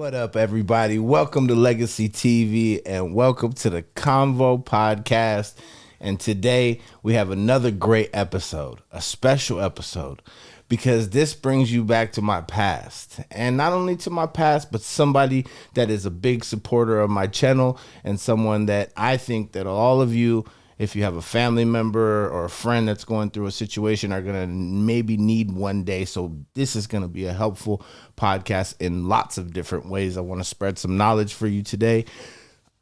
What up, everybody? Welcome to Legacy TV and welcome to the Convo podcast. And today we have another great episode, a special episode, because this brings you back to my past. And not only to my past, but somebody that is a big supporter of my channel and someone that I think that all of you, if you have a family member or a friend that's going through a situation, are going to maybe need one day. So this is going to be a helpful podcast in lots of different ways. I want to spread some knowledge for you today.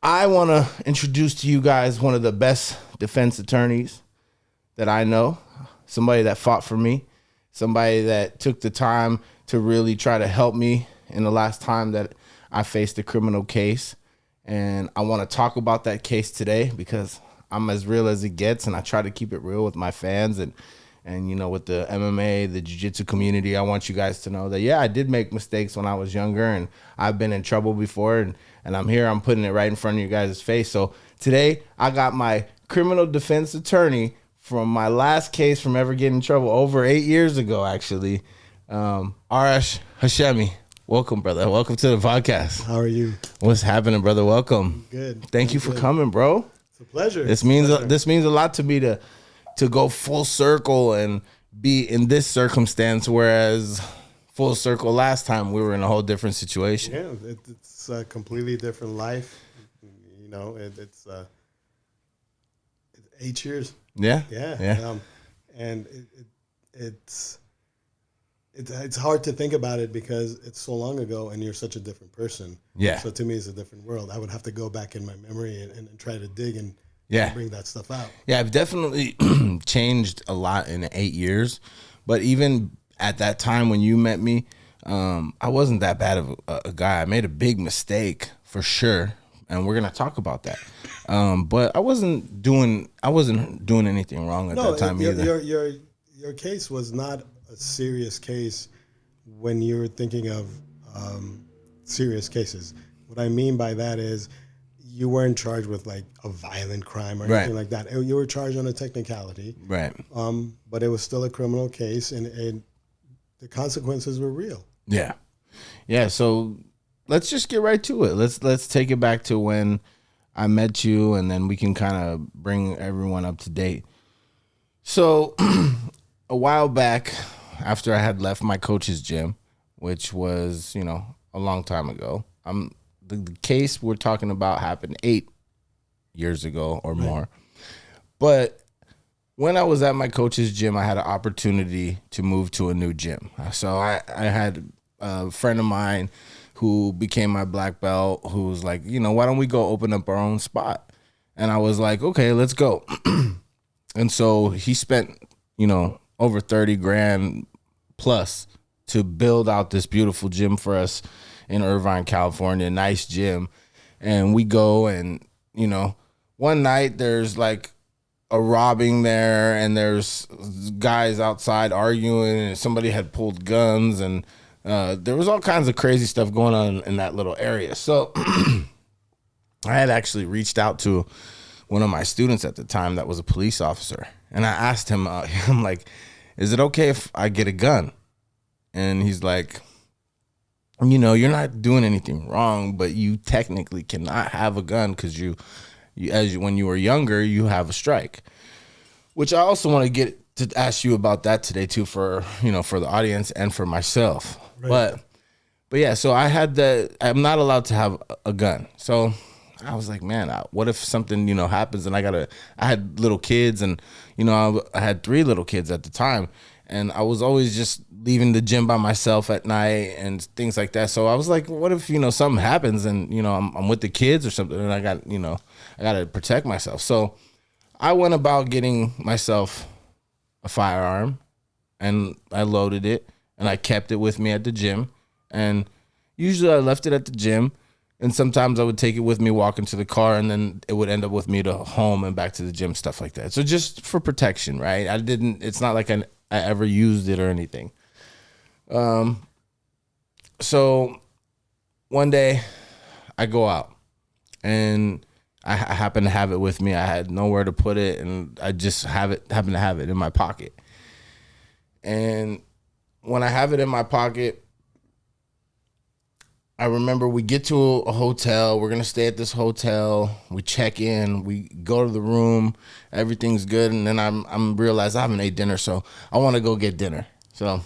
I want to introduce to you guys one of the best defense attorneys that I know, somebody that fought for me, somebody that took the time to really try to help me in the last time that I faced a criminal case. And I want to talk about that case today because I'm as real as it gets, and I try to keep it real with my fans and you know, with the MMA, the jiu-jitsu community. I want you guys to know that, yeah, I did make mistakes when I was younger, and I've been in trouble before, and I'm here. I'm putting it right in front of you guys' face. So today, I got my criminal defense attorney from my last case from ever getting in trouble over 8 years ago, actually, Arash Hashemi. Welcome, brother. Welcome to the podcast. How are you? What's happening, brother? Welcome. Good. Thank you for coming, bro. It's a pleasure. This means a lot to me to go full circle and be in this circumstance, whereas full circle last time we were in a whole different situation. Yeah, it's a completely different life. You know, it's 8 years. Yeah. And it's hard to think about it because it's so long ago and you're such a different person. Yeah. So to me, it's a different world. I would have to go back in my memory and try to dig and bring that stuff out. Yeah, I've definitely changed a lot in 8 years. But even at that time when you met me, I wasn't that bad of a guy. I made a big mistake for sure, and we're gonna talk about that. But I wasn't doing anything wrong at that time either. Your case was not a serious case when you're thinking of serious cases. What I mean by that is you weren't charged with like a violent crime or anything like that. You were charged on a technicality. Right. But it was still a criminal case, and the consequences were real. Yeah. Yeah. So let's just get right to it. Let's take it back to when I met you, and then we can kind of bring everyone up to date. So a while back, after I had left my coach's gym, which was, you know, a long time ago, the case we're talking about happened 8 years ago or more. But when I was at my coach's gym, I had an opportunity to move to a new gym. So I had a friend of mine who became my black belt who was like, you know, why don't we go open up our own spot? And I was like, okay, let's go. And so he spent, you know, over 30 grand plus to build out this beautiful gym for us in Irvine, California, nice gym. And we go, and, you know, one night there's like a robbing there, and there's guys outside arguing, and somebody had pulled guns, and there was all kinds of crazy stuff going on in that little area. So I had actually reached out to one of my students at the time that was a police officer, and I asked him, I'm like, is it okay if I get a gun? And he's like, you know, you're not doing anything wrong, but you technically cannot have a gun because when you were younger, you have a strike. Which I also want to get to ask you about that today too, for, you know, for the audience and for myself. Right. But yeah, so I'm not allowed to have a gun. So I was like, man, what if something, you know, happens and I had little kids, and, you know, I had 3 little kids at the time. And I was always just leaving the gym by myself at night and things like that. So I was like, what if, you know, something happens and, you know, I'm with the kids or something, and I got to protect myself. So I went about getting myself a firearm, and I loaded it, and I kept it with me at the gym. And usually I left it at the gym, and sometimes I would take it with me walking to the car, and then it would end up with me to home and back to the gym, stuff like that. So just for protection, right? It's not like I ever used it or anything. So one day I go out, and I happen to have it with me. I had nowhere to put it, and I just happen to have it in my pocket. And when I have it in my pocket, I remember we get to a hotel. We're gonna stay at this hotel. We check in. We go to the room. Everything's good, and then I'm realize I haven't ate dinner, so I want to go get dinner. So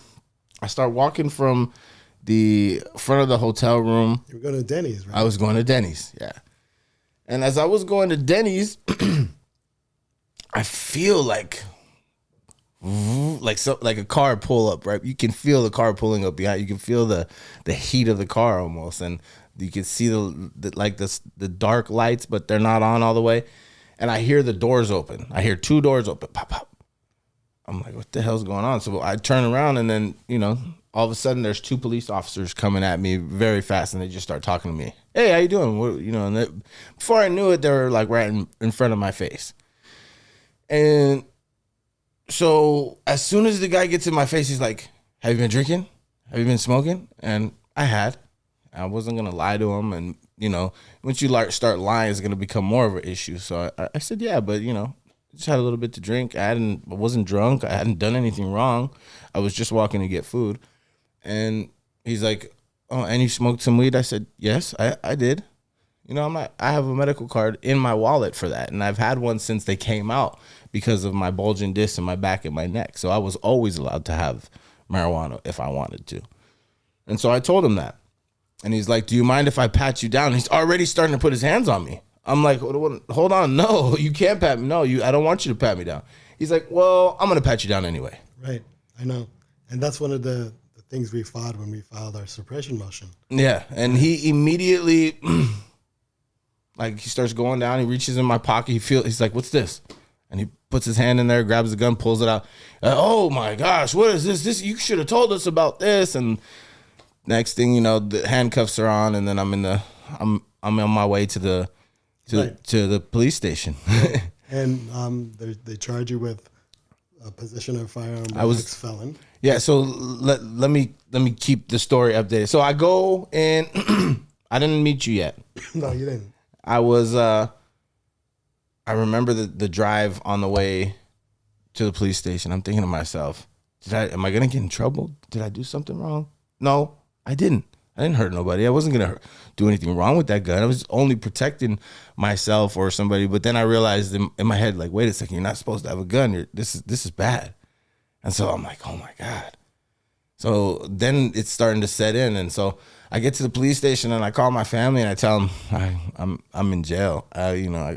I start walking from the front of the hotel room. You were going to Denny's, right? I was going to Denny's, yeah. And as I was going to Denny's, I feel like a car pull up, right? You can feel the car pulling up behind. You can feel the heat of the car almost, and you can see the dark lights, but they're not on all the way. And I hear the doors open. I hear two doors open, pop, pop. I'm like, what the hell's going on? So I turn around, and then all of a sudden there's two police officers coming at me very fast, and they just start talking to me. Hey, how you doing? Before I knew it, they were like right in front of my face, and so as soon as the guy gets in my face, he's like, have you been drinking? Have you been smoking? And I had. I wasn't going to lie to him. And, once you start lying, it's going to become more of an issue. So I said, yeah, but, just had a little bit to drink. I wasn't drunk. I hadn't done anything wrong. I was just walking to get food. And he's like, oh, and you smoked some weed? I said, yes, I did. I have a medical card in my wallet for that. And I've had one since they came out because of my bulging disc in my back and my neck. So I was always allowed to have marijuana if I wanted to. And so I told him that. And he's like, do you mind if I pat you down? He's already starting to put his hands on me. I'm like, hold on. No, you can't pat me. No, I don't want you to pat me down. He's like, well, I'm going to pat you down anyway. Right. I know. And that's one of the things we fought when we filed our suppression motion. Yeah. And he immediately... he starts going down. He reaches in my pocket. He's like, what's this? And he puts his hand in there, grabs the gun, pulls it out. Oh my gosh, what is this? You should have told us about this. And next thing the handcuffs are on, and then I'm on my way to the police station. And they charge you with possession of firearm by ex-felon. Yeah. So let me keep the story updated. So I go in. I didn't meet you yet. No, you didn't. I was, I remember the drive on the way to the police station. I'm thinking to myself, am I going to get in trouble? Did I do something wrong? No, I didn't. I didn't hurt nobody. I wasn't going to do anything wrong with that gun. I was only protecting myself or somebody. But then I realized in my head, like, wait a second, you're not supposed to have a gun. This is bad. And so I'm like, oh my God. So then it's starting to set in. And so I get to the police station and I call my family and I tell them I'm in jail.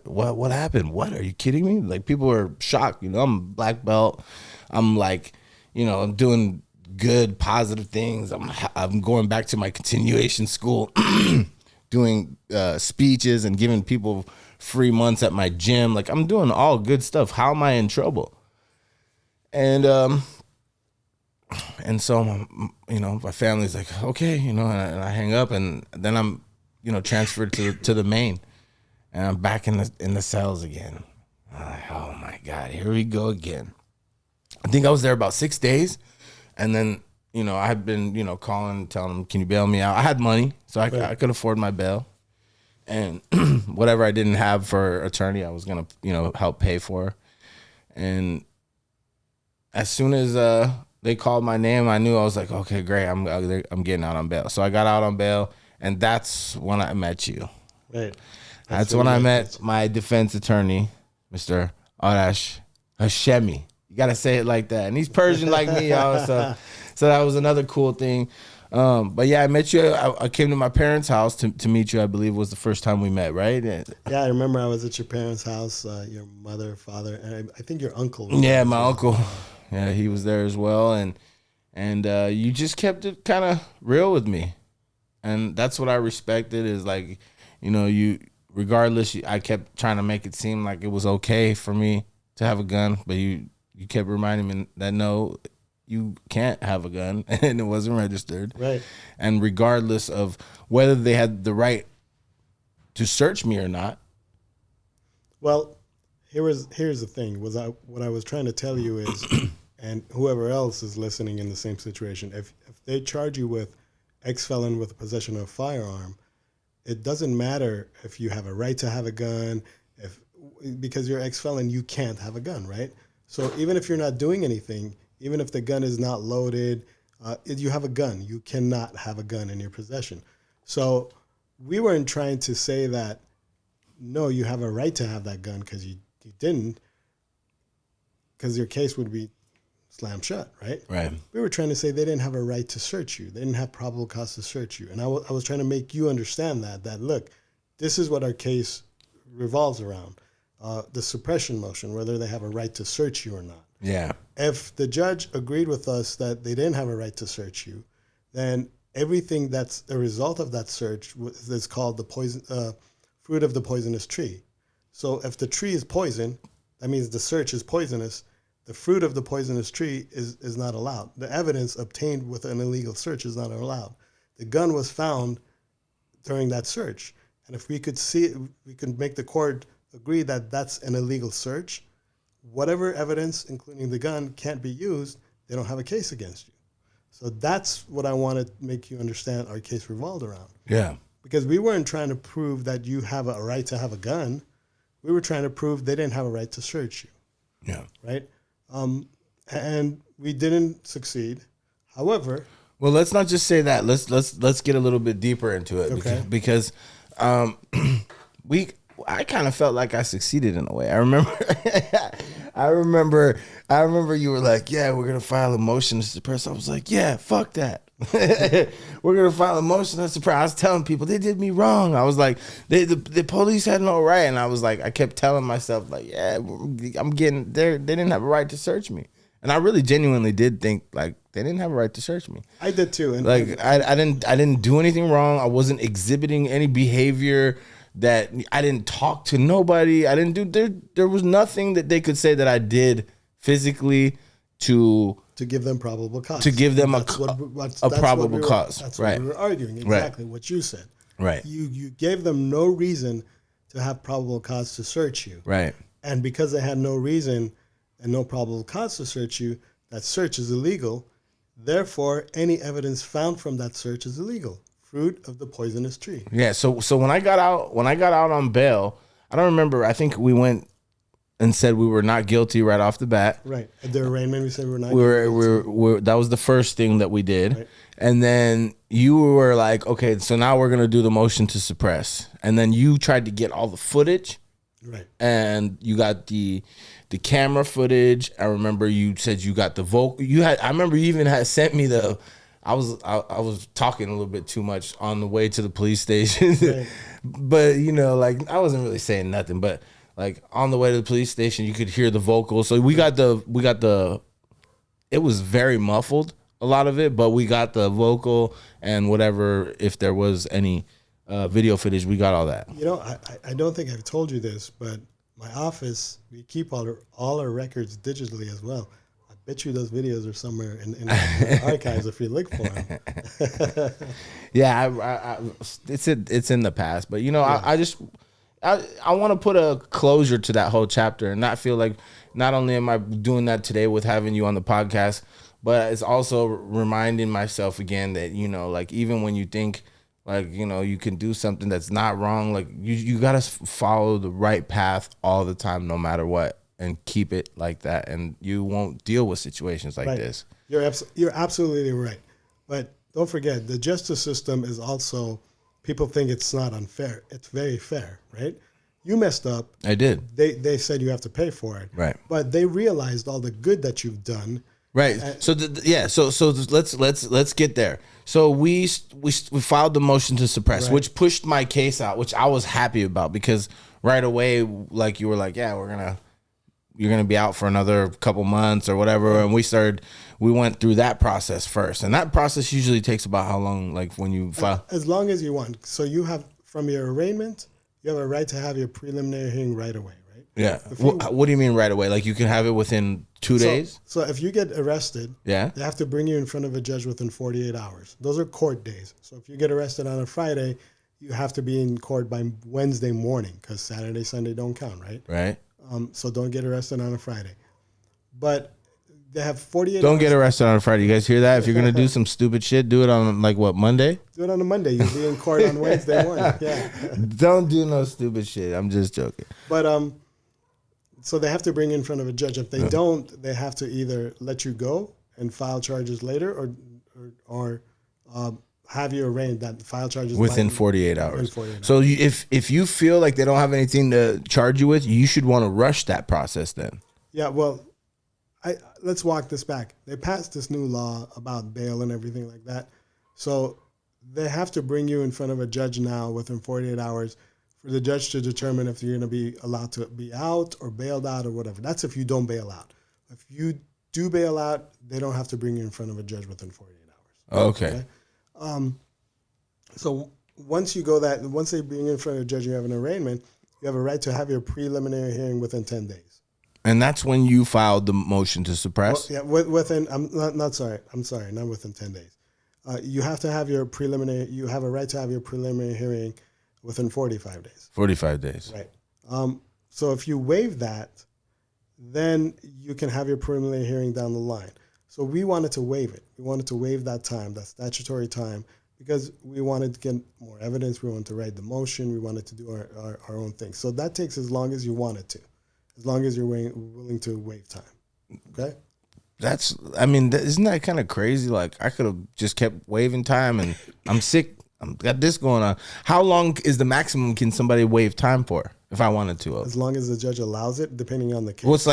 What happened? What, are you kidding me? Like, people are shocked. I'm a black belt. I'm like, I'm doing good, positive things. I'm going back to my continuation school, doing speeches and giving people free months at my gym. Like, I'm doing all good stuff. How am I in trouble? And so, my family's like, okay, and I hang up, and then I'm, transferred to the main, and I'm back in the cells again. I'm like, oh my God, here we go again. I think I was there about 6 days, and then, I had been, calling, telling them, can you bail me out? I had money, so I could afford my bail, and whatever I didn't have for attorney, I was gonna, help pay for. And as soon as they called my name, I knew. I was like, okay, great, I'm getting out on bail. So I got out on bail, and that's when I met you. Right. That's when I met my defense attorney, Mr. Arash Hashemi. You got to say it like that. And he's Persian like me, y'all. So that was another cool thing. But yeah, I met you. I came to my parents' house to meet you. I believe was the first time we met, right? Yeah, I remember I was at your parents' house, your mother, father, and I think your uncle. Yeah, my uncle. Yeah, he was there as well, and you just kept it kind of real with me, and that's what I respected. Is like, you regardless, I kept trying to make it seem like it was okay for me to have a gun, but you kept reminding me that no, you can't have a gun, and it wasn't registered. Right. And regardless of whether they had the right to search me or not. Well, here's the thing. What I was trying to tell you is, and whoever else is listening in the same situation, if they charge you with ex-felon with possession of a firearm, it doesn't matter if you have a right to have a gun, because you're ex-felon, you can't have a gun, right? So even if you're not doing anything, even if the gun is not loaded, you have a gun. You cannot have a gun in your possession. So we weren't trying to say that, no, you have a right to have that gun because you didn't, because your case would be slammed shut, right? Right. We were trying to say they didn't have a right to search you. They didn't have probable cause to search you. And I was trying to make you understand that look, this is what our case revolves around. The suppression motion, whether they have a right to search you or not. Yeah. If the judge agreed with us that they didn't have a right to search you, then everything that's a result of that search is called the fruit of the poisonous tree. So if the tree is poison, that means the search is poisonous. The fruit of the poisonous tree is not allowed. The evidence obtained with an illegal search is not allowed. The gun was found during that search. And if we could see it, we could make the court agree that that's an illegal search. Whatever evidence, including the gun, can't be used, they don't have a case against you. So that's what I want to make you understand our case revolved around. Yeah. Because we weren't trying to prove that you have a right to have a gun. We were trying to prove they didn't have a right to search you. Yeah. Right? And we didn't succeed. However, well, let's not just say that. Let's get a little bit deeper into it. Okay. Because I kind of felt like I succeeded in a way. I remember you were like, yeah, we're gonna file a motion to suppress. I was like, yeah, fuck that. We're gonna file a motion to suppress. I was telling people they did me wrong. I was like, the police had no right, and I was like, I kept telling myself like, yeah, I'm getting there. They didn't have a right to search me, and I really genuinely did think like they didn't have a right to search me. I did too, and like I didn't do anything wrong. I wasn't exhibiting any behavior that I didn't talk to nobody. I didn't do there was nothing that they could say that I did physically to give them probable cause. To give them that's a probable cause. That's right. what we were arguing. Exactly what you said. Right. You gave them no reason to have probable cause to search you. Right. And because they had no reason and no probable cause to search you, that search is illegal. Therefore, any evidence found from that search is illegal. Fruit of the poisonous tree. Yeah. So when I got out on bail, I don't remember. I think we went and said we were not guilty right off the bat. Right. At the arraignment, we said we were not guilty. That was the first thing that we did. Right. And then you were like, okay, so now we're going to do the motion to suppress. And then you tried to get all the footage. Right. And you got the camera footage. I remember you said you got the vocal. I remember you even had sent me the. I was talking a little bit too much on the way to the police station. Right. But like I wasn't really saying nothing. But like on the way to the police station, you could hear the vocals. So we got the. It was very muffled, a lot of it, but we got the vocal and whatever. If there was any video footage, we got all that. I don't think I've told you this, but my office, we keep all our records digitally as well. I bet you those videos are somewhere in the archives if you look for them. Yeah, it's in the past, but Yeah. I want to put a closure to that whole chapter and not feel like not only am I doing that today with having you on the podcast, but it's also reminding myself again that, like even when you think like, you can do something that's not wrong, like you got to follow the right path all the time, no matter what, and keep it like that. And you won't deal with situations like this. You're absolutely right. But don't forget, the justice system is also, people think it's not unfair. It's very fair, right? You messed up. I did. They said you have to pay for it. Right. But they realized all the good that you've done. Right. So let's get there. So we filed the motion to suppress, Right. which pushed my case out, which I was happy about because right away, like you were like, yeah, you're gonna be out for another couple months or whatever, and we went through that process first, and that process usually takes about how long, like when you file? As long as you want. So you have, from your arraignment, you have a right to have your preliminary hearing right away, right? Yeah. What do you mean right away? Like you can have it within 2 days? So if you get arrested, Yeah. they have to bring you in front of a judge within 48 hours. Those are court days. So if you get arrested on a Friday, you have to be in court by Wednesday morning because Saturday, Sunday don't count, right? Right. So don't get arrested on a Friday. But they have 48 Don't hours. get arrested on a Friday. You guys hear that? If you're gonna do some stupid shit, do it on like what, Monday? Do it on a Monday. You'll be in court on Wednesday morning. Yeah. Don't do no stupid shit. I'm just joking. But so they have to bring you in front of a judge. If they don't, they have to either let you go and file charges later, or have you arraigned, that file charges within like, 48 hours. Within 48 hours. So if you feel like they don't have anything to charge you with, you should want to rush that process then. Yeah, well, let's walk this back. They passed this new law about bail and everything like that. So they have to bring you in front of a judge now within 48 hours for the judge to determine if you're going to be allowed to be out or bailed out or whatever. That's if you don't bail out. If you do bail out, they don't have to bring you in front of a judge within 48 hours. Okay. So once they bring you in front of a judge, you have an arraignment, you have a right to have your preliminary hearing within 10 days. And that's when you filed the motion to suppress? Well, yeah, within, not within 10 days. You have to have you have a right to have your preliminary hearing within 45 days. 45 days. Right. So if you waive that, then you can have your preliminary hearing down the line. So we wanted to waive it. We wanted to waive that time, that statutory time, because we wanted to get more evidence. We wanted to write the motion. We wanted to do our own thing. So that takes as long as you want it to, as long as you're willing to waive time. Okay? Isn't that kind of crazy? Like, I could have just kept waiving time, and I'm sick. I've got this going on. How long is the maximum can somebody waive time for if I wanted to? As long as the judge allows it, depending on the case. What's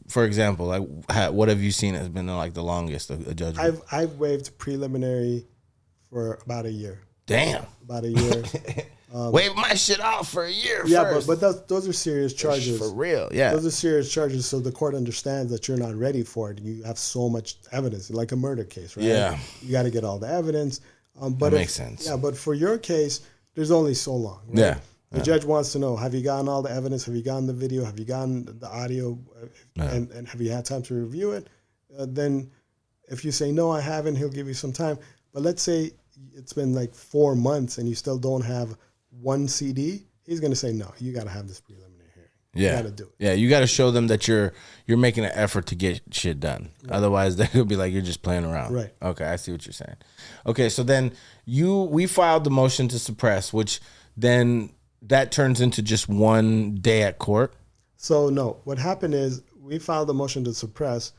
for example, what have you seen has been like the longest a judge? I've waived preliminary for about a year. Damn. About a year. Waive my shit off for a year. Yeah, first. but those are serious charges. For real, yeah. Those are serious charges, so the court understands that you're not ready for it. You have so much evidence, like a murder case, right? Yeah. You got to get all the evidence. That makes sense. Yeah, but for your case, there's only so long. Right? Yeah. The judge wants to know, have you gotten all the evidence? Have you gotten the video? Have you gotten the audio? And have you had time to review it? Then if you say, no, I haven't, he'll give you some time. But let's say it's been like 4 months and you still don't have one CD. He's going to say, no, you got to have this preliminary hearing. Yeah. You got to do it. Yeah, you got to show them that you're making an effort to get shit done. Right. Otherwise, they'll be like, you're just playing around. Right. Okay, I see what you're saying. Okay, so then we filed the motion to suppress, which then that turns into just 1 day at court? So, no. What happened is we filed the motion to suppress.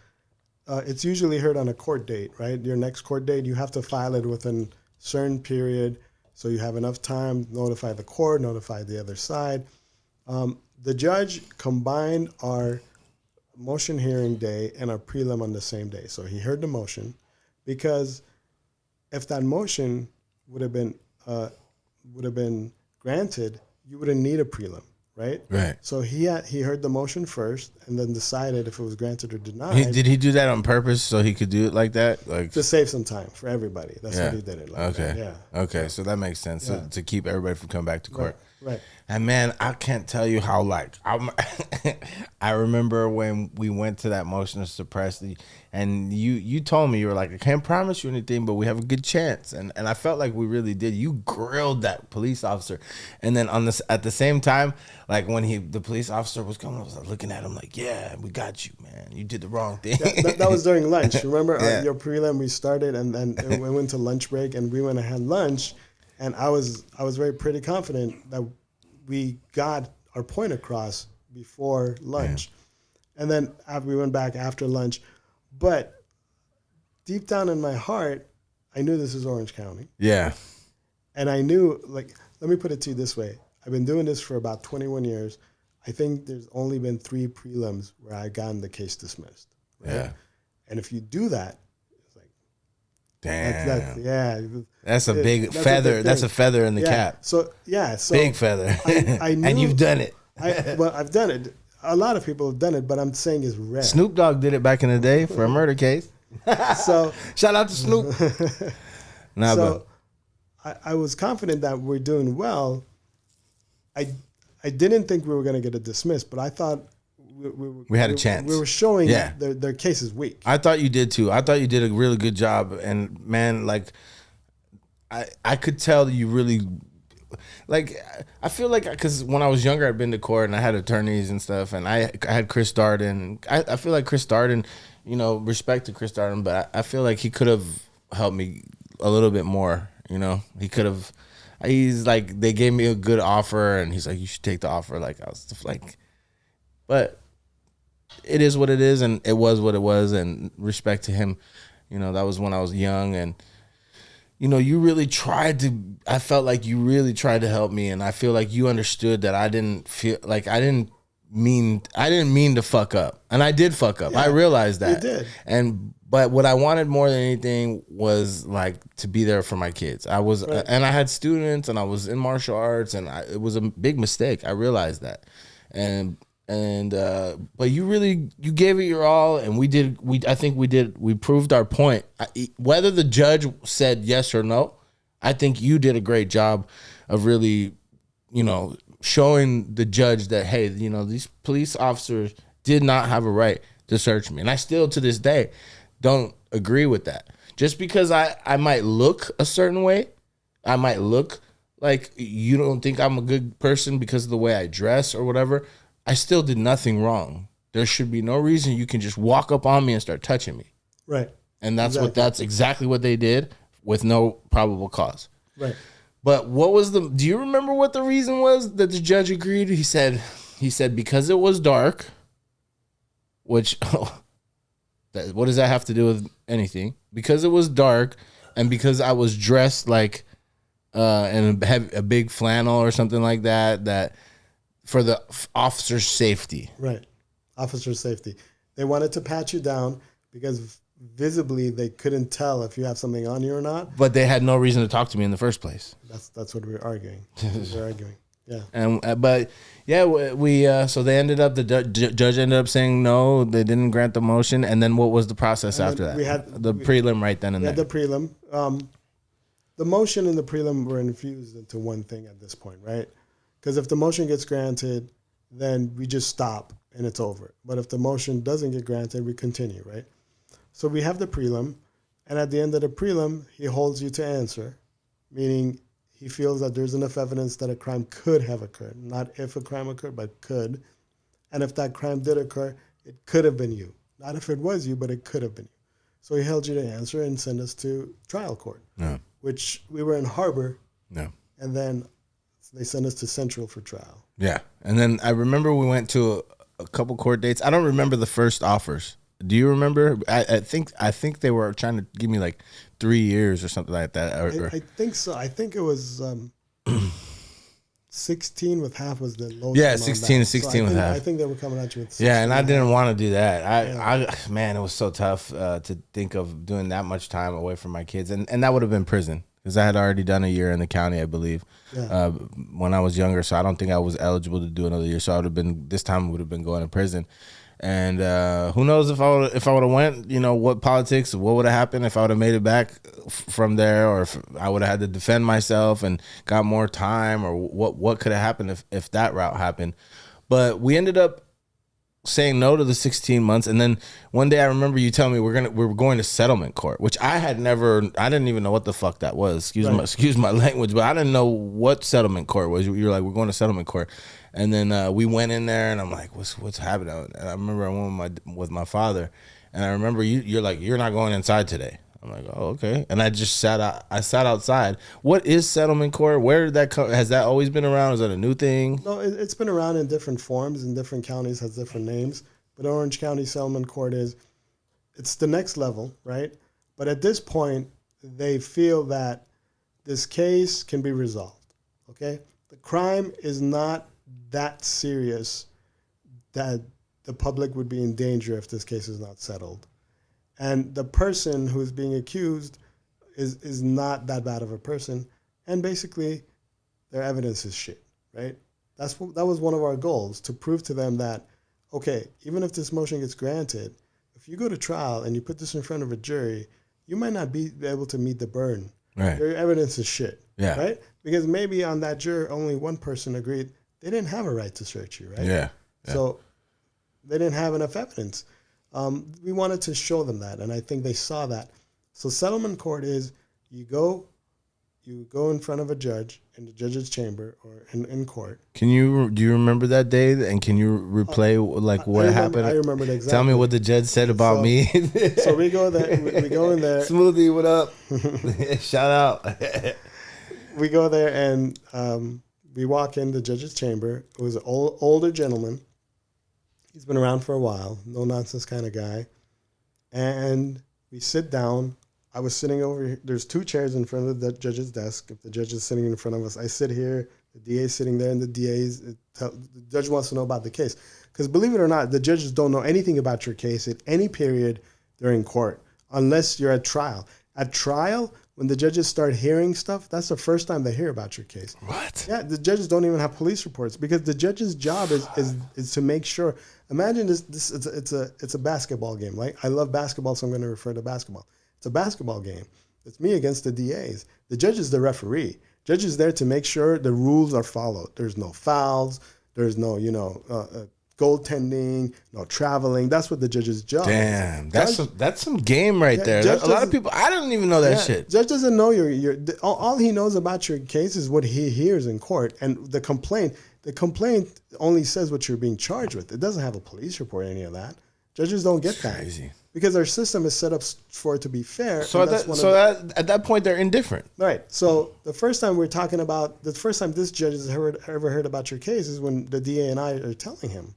It's usually heard on a court date, right? Your next court date, you have to file it within a certain period so you have enough time to notify the court, notify the other side. The judge combined our motion hearing day and our prelim on the same day. So he heard the motion because if that motion would have been granted, you wouldn't need a prelim, right? Right. So he heard the motion first and then decided if it was granted or denied. Did he do that on purpose so he could do it like that? Like to save some time for everybody. That's what he did it like okay. that. Yeah. Okay, so that makes sense to keep everybody from coming back to court. Right. And man, I can't tell you how I remember when we went to that motion to suppress and you told me, you were like, I can't promise you anything, but we have a good chance. And I felt like we really did. You grilled that police officer. And then at the same time, like when the police officer was coming, I was like looking at him like, yeah, we got you, man. You did the wrong thing. Yeah, that was during lunch. Remember your prelim, we started and then we went to lunch break and we went and had lunch. And I was pretty confident that we got our point across before lunch. Yeah. And then we went back after lunch. But deep down in my heart, I knew this is Orange County. Yeah. And I knew, like, let me put it to you this way. I've been doing this for about 21 years. I think there's only been 3 prelims where I gotten the case dismissed. Right? Yeah. And if you do that, it's like, damn. That's a big feather. That's a feather in the cap. So big feather. I knew, and you've done it. I've done it. A lot of people have done it, but I'm saying it's rare. Snoop Dogg did it back in the day for a murder case. So shout out to Snoop. I was confident that we're doing well. I didn't think we were going to get it dismissed, but I thought we had a chance. We were showing their case is weak. I thought you did too. I thought you did a really good job, and man, like I could tell that you really. Like, I feel like, because when I was younger, I'd been to court and I had attorneys and stuff, and I had Chris Darden. I feel like Chris Darden, respect to Chris Darden, but I feel like he could have helped me a little bit more. He could have. He's like, they gave me a good offer, and he's like, you should take the offer. Like, I was like, but it is what it is, and it was what it was, and respect to him. That was when I was young, and you really tried to. I felt like you really tried to help me, and I feel like you understood that I didn't feel like I didn't mean to fuck up, and I did fuck up. Yeah, I realized that. you did. But what I wanted more than anything was like to be there for my kids. I was, Right. and I had students, and I was in martial arts, and it was a big mistake. I realized that, but you gave it your all, and I think we proved our point. Whether the judge said yes or no, I think you did a great job of really, showing the judge that, hey, these police officers did not have a right to search me. And I still, to this day, don't agree with that. Just because I might look a certain way, I might look like you don't think I'm a good person because of the way I dress or whatever, I still did nothing wrong. There should be no reason you can just walk up on me and start touching me. Right. And that's exactly what they did with no probable cause. Right. But do you remember what the reason was that the judge agreed? He said because it was dark, which, what does that have to do with anything? Because it was dark and because I was dressed like in a big flannel or something like that for the officer's safety. Right. Officer's safety. They wanted to pat you down because visibly they couldn't tell if you have something on you or not. But they had no reason to talk to me in the first place. That's what we were arguing. Yeah. And so they ended up, the judge ended up saying no, they didn't grant the motion. And then what was the process after that? We had the prelim right then and there. The prelim. The motion and the prelim were infused into one thing at this point, right? Because if the motion gets granted, then we just stop and it's over. But if the motion doesn't get granted, we continue, right? So we have the prelim, and at the end of the prelim, he holds you to answer, meaning he feels that there's enough evidence that a crime could have occurred. Not if a crime occurred, but could. And if that crime did occur, it could have been you. Not if it was you, but it could have been you. So he held you to answer and sent us to trial court, which we were in Harbor. No. And then they sent us to Central for trial. Yeah. And then I remember we went to a couple court dates. I don't remember the first offers. Do you remember? I think they were trying to give me like 3 years or something like that. I think so. I think it was 16 with half was the lowest. Yeah, 16 with half. I think they were coming at you with 16. Yeah, and I didn't want to do that. Man, it was so tough to think of doing that much time away from my kids. And that would have been prison because I had already done a year in the county, I believe, when I was younger. So I don't think I was eligible to do another year. So this time I would have been going to prison. And who knows if I would have went, what politics, what would have happened if I would have made it back from there, or if I would have had to defend myself and got more time, or what could have happened if that route happened. But we ended up saying no to the 16 months. And then one day I remember you telling me we were going to settlement court, which I didn't even know what the fuck that was. Excuse my language, but I didn't know what settlement court was. You were like, we're going to settlement court. And then we went in there, and I'm like, what's happening? And I remember I went with my father, and I remember you're like, you're not going inside today. I'm like, oh, okay. And I just sat outside. What is settlement court? Where did that come? Has that always been around? Is that a new thing? No, it's been around in different forms, in different counties, has different names. But Orange County Settlement Court it's the next level, right? But at this point, they feel that this case can be resolved, okay? The crime is not that serious that the public would be in danger if this case is not settled. And the person who's being accused is not that bad of a person. And basically, their evidence is shit, right? That was one of our goals, to prove to them that, okay, even if this motion gets granted, if you go to trial and you put this in front of a jury, you might not be able to meet the burden. Right. Your evidence is shit, yeah. Right? Because maybe on that juror, only one person agreed they didn't have a right to search you, right? Yeah. So they didn't have enough evidence. We wanted to show them that, and I think they saw that. So settlement court is you go in front of a judge in the judge's chamber or in court. Do you remember that day? And can you replay what happened? I remember it exactly. Tell me what the judge said about me. So we go there. We go in there. Smoothie, what up? Shout out. We go there and we walk in the judge's chamber. It was an older gentleman. He's been around for a while, no nonsense kind of guy. And we sit down. I was sitting over here. There's 2 chairs in front of the judge's desk. If the judge is sitting in front of us, I sit here. The DA is sitting there, and the judge wants to know about the case. Because believe it or not, the judges don't know anything about your case at any period during court, unless you're at trial. At trial, when the judges start hearing stuff, that's the first time they hear about your case. What? Yeah, the judges don't even have police reports because the judge's job is to make sure. Imagine this it's a basketball game, right? I love basketball, so I'm going to refer to basketball. It's a basketball game. It's me against the DAs. The judge is the referee. Judge is there to make sure the rules are followed. There's no fouls. There's no goaltending, no traveling. That's what the judge's job is. Damn, that's some game right there. A lot of people, I don't even know that shit. Judge doesn't know all he knows about your case is what he hears in court, and the complaint only says what you're being charged with. It doesn't have a police report or any of that. Judges don't get that. Crazy. Because our system is set up for it to be fair. So at that point they're indifferent. Right. So the first time this judge has ever heard about your case is when the DA and I are telling him.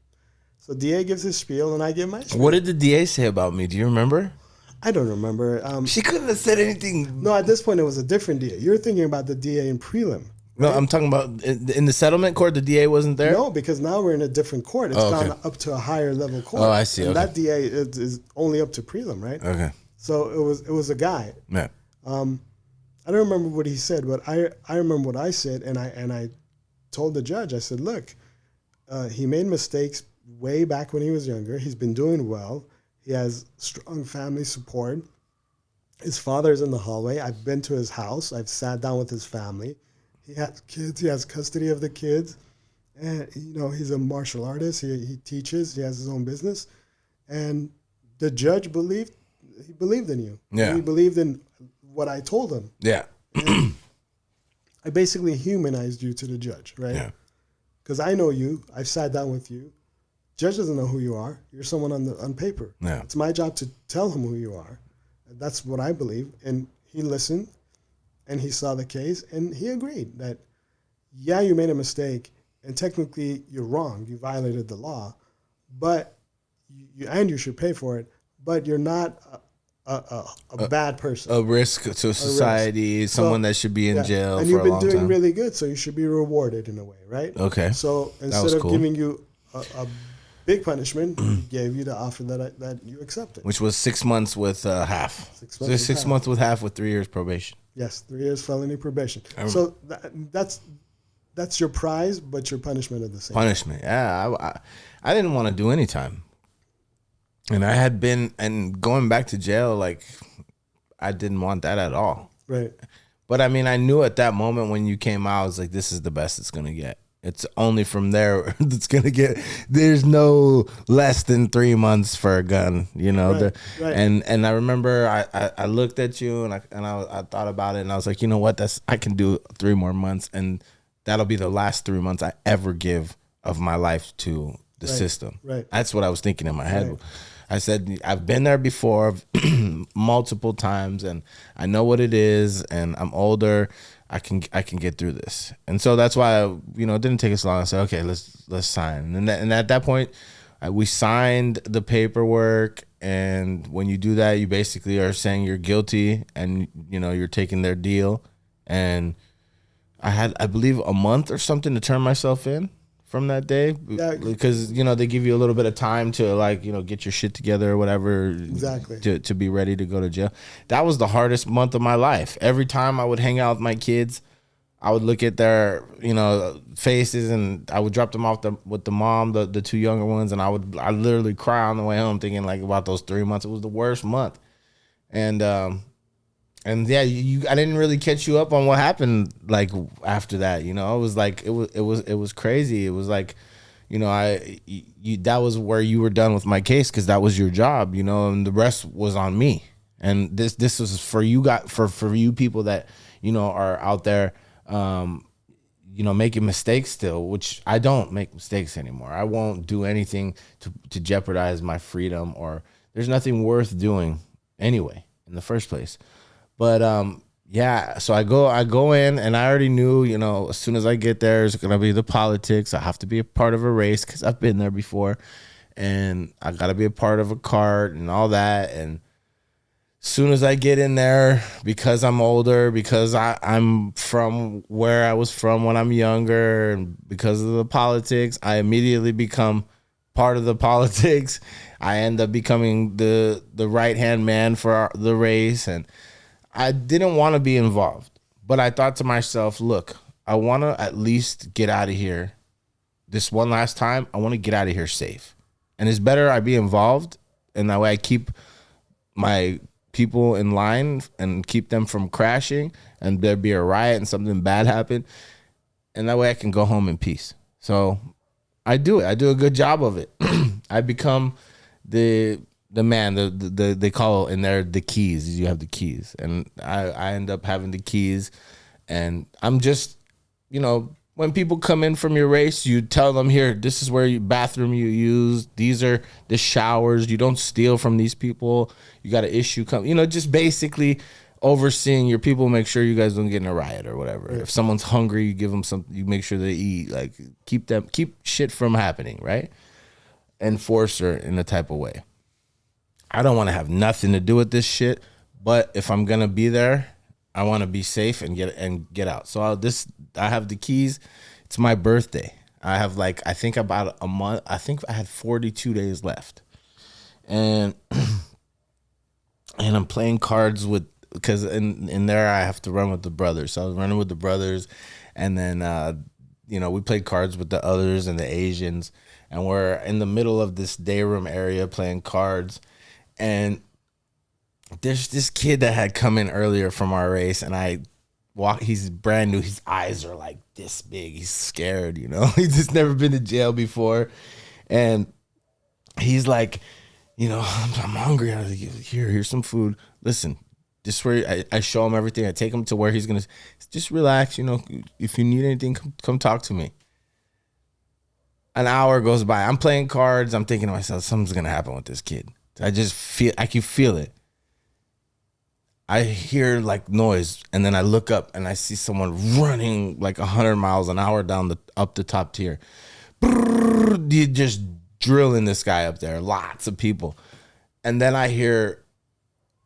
So DA gives his spiel and I give my spiel. What did the DA say about me? Do you remember? I don't remember. She couldn't have said anything. No, at this point it was a different DA. You're thinking about the DA in prelim. No, I'm talking about in the settlement court, the DA wasn't there? No, because now we're in a different court. It's gone up to a higher level court. Oh, I see. And that DA is only up to prelim, right? Okay. So it was a guy. Yeah. I don't remember what he said, but I remember what I said, and I told the judge, I said, look, he made mistakes way back when he was younger. He's been doing well. He has strong family support. His father's in the hallway. I've been to his house. I've sat down with his family. He has kids. He has custody of the kids. And, he's a martial artist. He teaches. He has his own business. And the judge believed in you. Yeah. He believed in what I told him. Yeah. I basically humanized you to the judge, right? Yeah. Because I know you. I've sat down with you. Judge doesn't know who you are. You're someone on paper. Yeah. It's my job to tell him who you are. That's what I believe. And he listened, and he saw the case, and he agreed that, yeah, you made a mistake, and technically you're wrong. You violated the law, but you should pay for it. But you're not a bad person. A risk to society, someone that should be in jail for a long time. And you've been doing really good, so you should be rewarded in a way, right? Okay. So instead of giving you a big punishment, he gave you the offer that you accepted. Which was 6 months with half. 6 months with half with 3 years probation. Yes, 3 years felony probation. So that's your prize, but your punishment at the same time. Punishment, yeah. I didn't want to do any time. And I had been, and going back to jail, like, I didn't want that at all. Right. But I mean, I knew at that moment when you came out, I was like, this is the best it's going to get. It's only from there that's going to get, there's no less than 3 months for a gun, Right. And I remember I looked at you and I thought about it and I was like, you know what, I can do 3 more months and that'll be the last 3 months I ever give of my life to the system. Right. That's what I was thinking in my head. Right. I said, I've been there before multiple times and I know what it is and I'm older. I can get through this. And so that's why, it didn't take us long. I said, okay, let's sign. And at that point, we signed the paperwork. And when you do that, you basically are saying you're guilty and, you're taking their deal. And I had, I believe, a month or something to turn myself in from that day. Yeah. Because, they give you a little bit of time to get your shit together or whatever. Exactly. To be ready to go to jail. That was the hardest month of my life. Every time I would hang out with my kids, I would look at their, faces and I would drop them off with the mom, the 2 younger ones. And I literally cry on the way home thinking about those 3 months. It was the worst month. And yeah, I didn't really catch you up on what happened after that. It was like it was crazy. It was like, that was where you were done with my case because that was your job, and the rest was on me. And this was for you for you people that are out there, making mistakes still, which I don't make mistakes anymore. I won't do anything to jeopardize my freedom, or there's nothing worth doing anyway in the first place. But yeah, so I go in and I already knew, as soon as I get there, it's going to be the politics. I have to be a part of a race because I've been there before. And I got to be a part of a cart and all that. And soon as I get in there, because I'm older, because I'm from where I was from when I'm younger, and because of the politics, I immediately become part of the politics. I end up becoming the right hand man for the race, and I didn't want to be involved. But I thought to myself, look, I want to at least get out of here. This one last time, I want to get out of here safe. And it's better I be involved, and that way I keep my people in line and keep them from crashing, and there be a riot and something bad happen, and that way I can go home in peace. So I do it. I do a good job of it. I become the man. They call in there the keys. You have the keys, and I end up having the keys, and I'm just, when people come in from your race, you tell them, here, this is where you bathroom you use. These are the showers. You don't steal from these people. You got an issue just basically overseeing your people, make sure you guys don't get in a riot or whatever. If someone's hungry, you give them something, you make sure they eat, like keep shit from happening, right? Enforcer in a type of way. I don't want to have nothing to do with this shit, but if I'm going to be there, I want to be safe and get out. So I have the keys. It's my birthday. I have I think about a month. I think I had 42 days left, and I'm playing cards because in there I have to run with the brothers. So I was running with the brothers, and then we played cards with the others and the Asians, and we're in the middle of this day room area playing cards, and there's this kid that had come in earlier from our race, and he's brand new. His eyes are like this big. He's scared, He's just never been to jail before. And he's like, I'm hungry. I was like, here's some food. Listen, this is where I show him everything. I take him to where he's going to just relax. If you need anything, come talk to me. An hour goes by. I'm playing cards. I'm thinking to myself, something's going to happen with this kid. I can feel it. I hear noise, and then I look up and I see someone running 100 miles an hour up the top tier. You just drilling this guy up there. Lots of people. And then I hear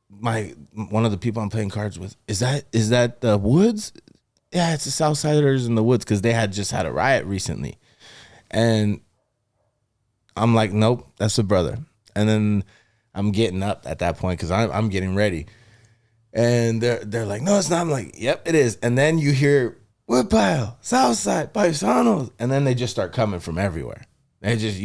one of the people I'm playing cards with. Is that the Woods? Yeah, it's the Southsiders in the Woods, because they had just had a riot recently. And I'm like, nope, that's a brother. And then I'm getting up at that point because I'm getting ready. And they're like, no, it's not. I'm like, yep, it is. And then you hear Woodpile, Southside, Paisanos, and then they just start coming from everywhere. They just,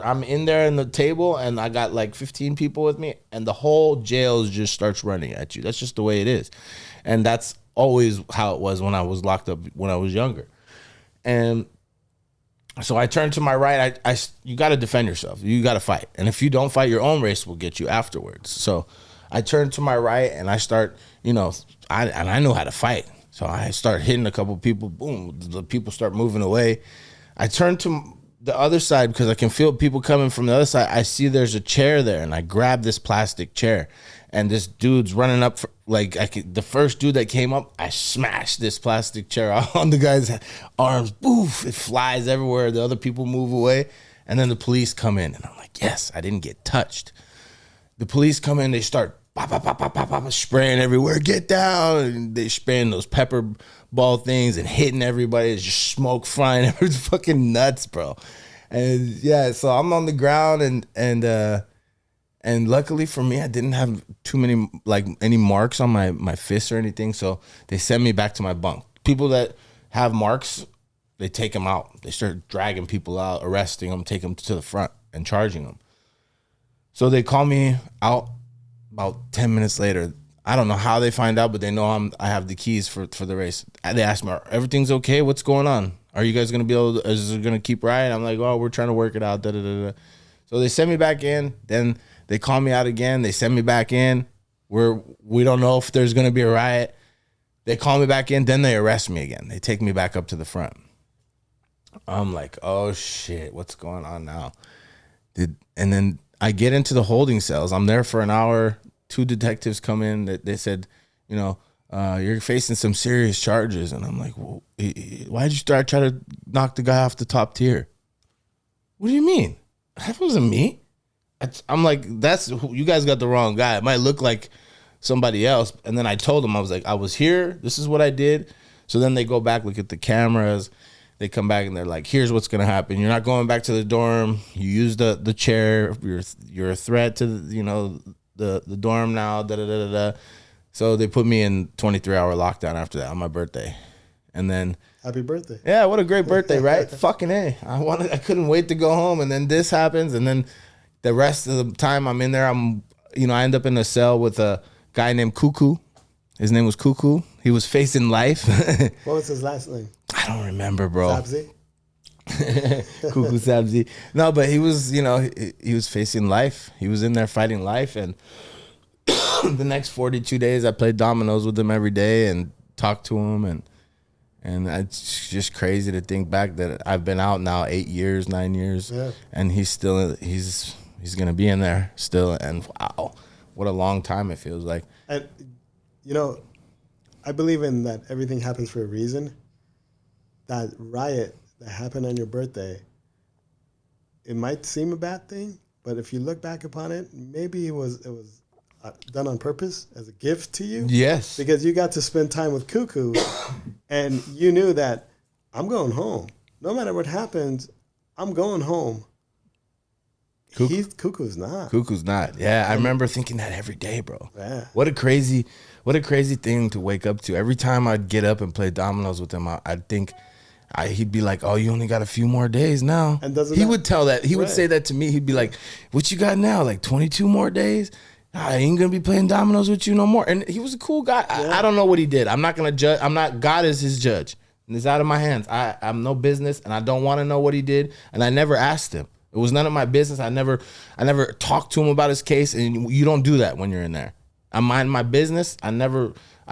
I'm in there in the table, and I got 15 people with me, and the whole jail just starts running at you. That's just the way it is, and that's always how it was when I was locked up when I was younger. And so I turn to my right. You got to defend yourself. You got to fight, and if you don't fight, your own race will get you afterwards. So I turn to my right, and I start, I know how to fight. So I start hitting a couple people. Boom, the people start moving away. I turn to the other side because I can feel people coming from the other side. I see there's a chair there, and I grab this plastic chair, and this dude's running up. The first dude that came up, I smashed this plastic chair on the guy's arms. Boof! It flies everywhere. The other people move away, and then the police come in, and I'm like, yes, I didn't get touched. The police come in, they start pop, pop, pop, pop, pop, pop, spraying everywhere. Get down! And they spraying those pepper ball things and hitting everybody. It's just smoke flying. It's fucking nuts, bro. And yeah, so I'm on the ground, and luckily for me, I didn't have too many any marks on my fists or anything. So they send me back to my bunk. People that have marks, they take them out. They start dragging people out, arresting them, take them to the front, and charging them. So they call me out about 10 minutes later. I don't know how they find out, but they know I have the keys for the race. They ask me, everything's okay? What's going on? Are you guys going to be able to, is it going to keep rioting? I'm like, oh, we're trying to work it out. Da, da, da, da. So they send me back in. Then they call me out again. They send me back in. We don't know if there's going to be a riot. They call me back in. Then they arrest me again. They take me back up to the front. I'm like, oh, shit, what's going on now? And then I get into the holding cells. I'm there for an hour. 2 detectives come in. They said, you're facing some serious charges. And I'm like, well, why did you try to knock the guy off the top tier? What do you mean? That wasn't me. I'm like, you guys got the wrong guy. It might look like somebody else. And then I told them, I was like, I was here. This is what I did. So then they go back, look at the cameras. They come back and they're like, here's what's going to happen. You're not going back to the dorm. You use the chair. You're a threat to the dorm now. Da, da, da, da, da. So they put me in 23-hour lockdown after that on my birthday. And then happy birthday. Yeah, what a great birthday, right? Fucking A. I couldn't wait to go home, and then this happens, and then the rest of the time I'm in there, I end up in a cell with a guy named Cuckoo. His name was Cuckoo. He was facing life. What was his last name? I don't remember, bro. Sabzi? Cuckoo Sabzi. No, but he was, he was facing life. He was in there fighting life, and the next 42 days I played dominoes with him every day and talked to him, and it's just crazy to think back that I've been out now 8 years, 9 years, and he's gonna be in there still. And wow, what a long time it feels like. And I believe in that everything happens for a reason. That riot that happened on your birthday, it might seem a bad thing, but if you look back upon it, maybe it was done on purpose as a gift to you. Yes. Because you got to spend time with Cuckoo and you knew that I'm going home. No matter what happens, I'm going home. Cuckoo's not. Cuckoo's not. Yeah, I remember thinking that every day, bro. Yeah. What a crazy thing to wake up to. Every time I'd get up and play dominoes with him, I'd think he'd be like, "Oh, you only got a few more days now." And he would tell that. He would say that to me. He'd be like, "What you got now? Like 22 more days? I ain't gonna be playing dominoes with you no more." And he was a cool guy. I don't know what he did. I'm not gonna judge. God is his judge. And it's out of my hands. I'm no business, and I don't want to know what he did. And I never asked him. It was none of my business. I never talked to him about his case. And you don't do that when you're in there. I mind my business. I